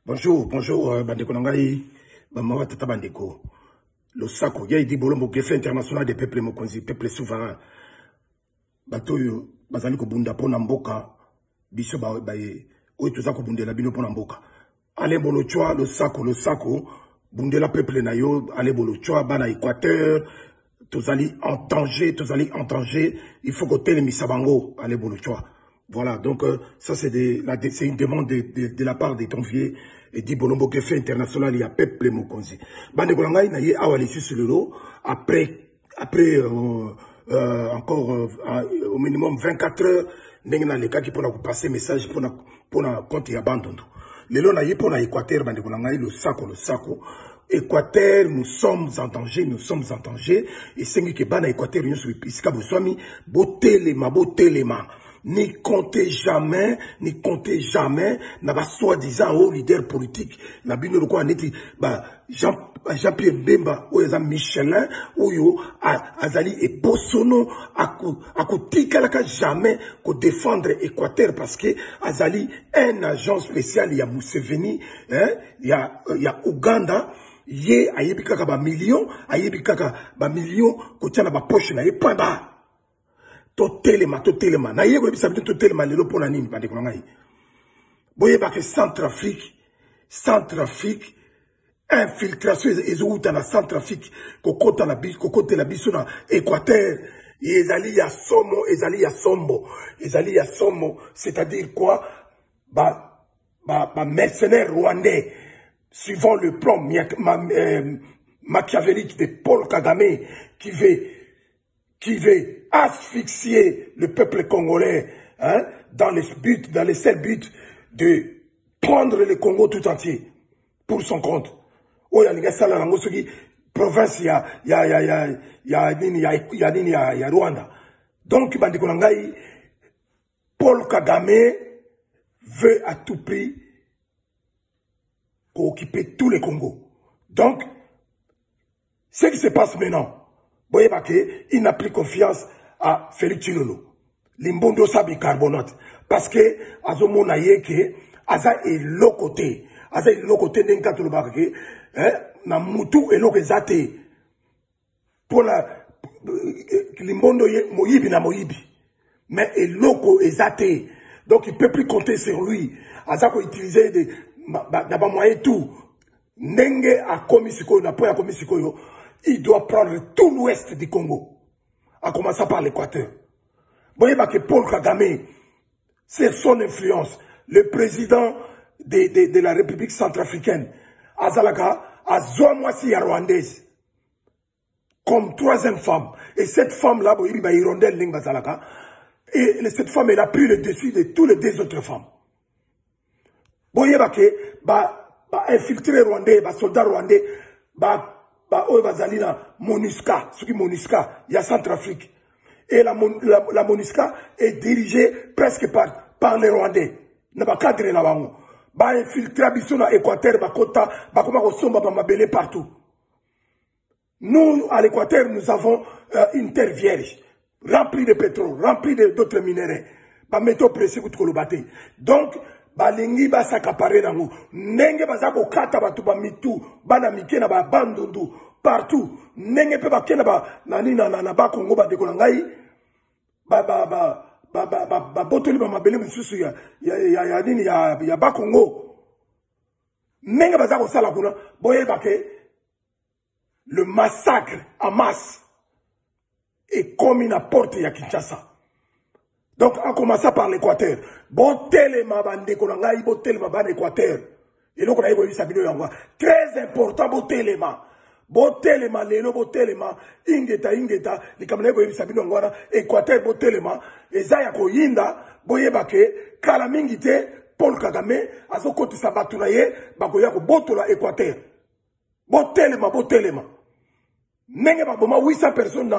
Bonjour, Bandeko Nangai, Bamawa Tata Bandeko. Le Sako, il dit Bolombo, Gefe international des peuples Mokonzi, peuple souverain. Batoyo, Bazaliko Bunda Ponamboka, Biso Baye, Oituzako Bundela Bino Ponamboka. Allez Bolochoa, le Sako, Bundela peuple Nayo, allez Bolochoa, Bana Équateur, Tozali en danger, il faut que tel Misabango, allez Bolochoa. Voilà, donc ça c'est une demande de la part des conviés et dit Bolombo Gefe international, il y a peuple Mokonzi. Bande Golanga, il y a Awali sur le lot, après encore au minimum 24 heures, n'engna les cas qui pourra passer message pour na compte et abandonner. Le lot na y pour na Équateur, Bande Golanga, le Sako. Équateur, nous sommes en danger. Et c'est que Bana Équateur, nous sommes ici, vous sommes botelema. N'y comptez jamais, n'a pas soi-disant au leader politique, n'a bien le quoi, Jean-Pierre Bemba, ou Michelin, ou yo, Azali et Bossono, à côté jamais, qu'on défendre Équateur, parce que Azali, un agent spécial, il y a Museveni, il y a Ouganda, yé, ayebikaka ba million, kotia na ba poche na ye, point bas. Totelema. Na yego bisabi totelema lelo pona nini bande ko ngai. Boye ba ke Centrafrique, infiltration ezouta na Centrafrique, kokota la biso na Équateur, ezali ya sombo, c'est-à-dire quoi? Mercenaires rwandais, suivant le plan machiavélique de Paul Kagame, qui veut asphyxier le peuple congolais, dans les seuls buts de prendre le Congo tout entier pour son compte. Oh, il y a province, il y a Rwanda. Donc, Paul Kagame veut à tout prix occuper tout le Congo. Donc, ce qui se passe maintenant, il n'a plus confiance à Félix Tshilolo. Limbondo sabi carbonate. Parce que, azomona yeke, aza et l'autre côté. Na mutu et l'autre zate. Pour la, Limbondo ye, moyibi. Mais et l'autre est zate. Donc il ne peut plus compter sur lui. Aza ko utiliser d'abord moyen tout. Nenge a commis sikoyo, il doit prendre tout l'ouest du Congo, en commençant par l'Équateur. Vous voyez que Paul Kagame, c'est son influence, le président de la République centrafricaine, Azalaka, Azouamwasi rwandaise, comme troisième femme. Et cette femme-là, et cette femme, elle a pris le dessus de tous les deux autres femmes. Vous voyez que, infiltré rwandais, soldat rwandais, MONUSCA, il y a Centrafrique. Et la MONUSCA est dirigée presque par les Rwandais. N'a pas cadre là-bas. Infiltré à l'Équateur, partout. Nous, à l'Équateur, nous avons une terre vierge, remplie de pétrole, remplie d'autres minéraux. Métaux précieux pour le bâtir. Donc, balingi s'accaparer dans nous. Nenge bazako kata batu ba mitu, bana mikena ba bandundu partout. Nenge pe bakena ba nani na ba Congo ba deko ngai ba botoli ba mabele misusu ya ba Congo. Nenge bazako sala kuna boye bake le massacre en masse est comme une porte ya Kinshasa. Donc, en commençant par l'Équateur, botelema bande konangai, botelema ban Équateur. Et donc, on a eu sabino yangwa. Très important, botelema, lelo, botelema, ingeta, likamana eu sabino yangwa, Équateur, botelema, ezaya ko yinda, boyebake, kalamingite, Paul Kagame, azokoti sabatuna ye, bakoyako botola Équateur. Botelema. Nenge baboma 800 personnes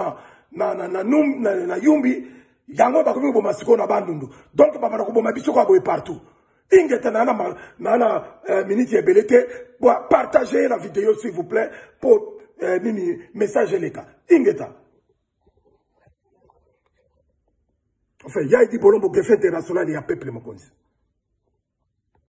na yumbi, yango bakomi boma siko na bandundu. Donc baba na boma biso kwa boye partout. Ingeta nana minute ebelete pour partager la vidéo s'il vous plaît pour message les cas. Ingeta. Enfin, il y a dit Bolombo Gefe international, il y a peuple Mokonzi.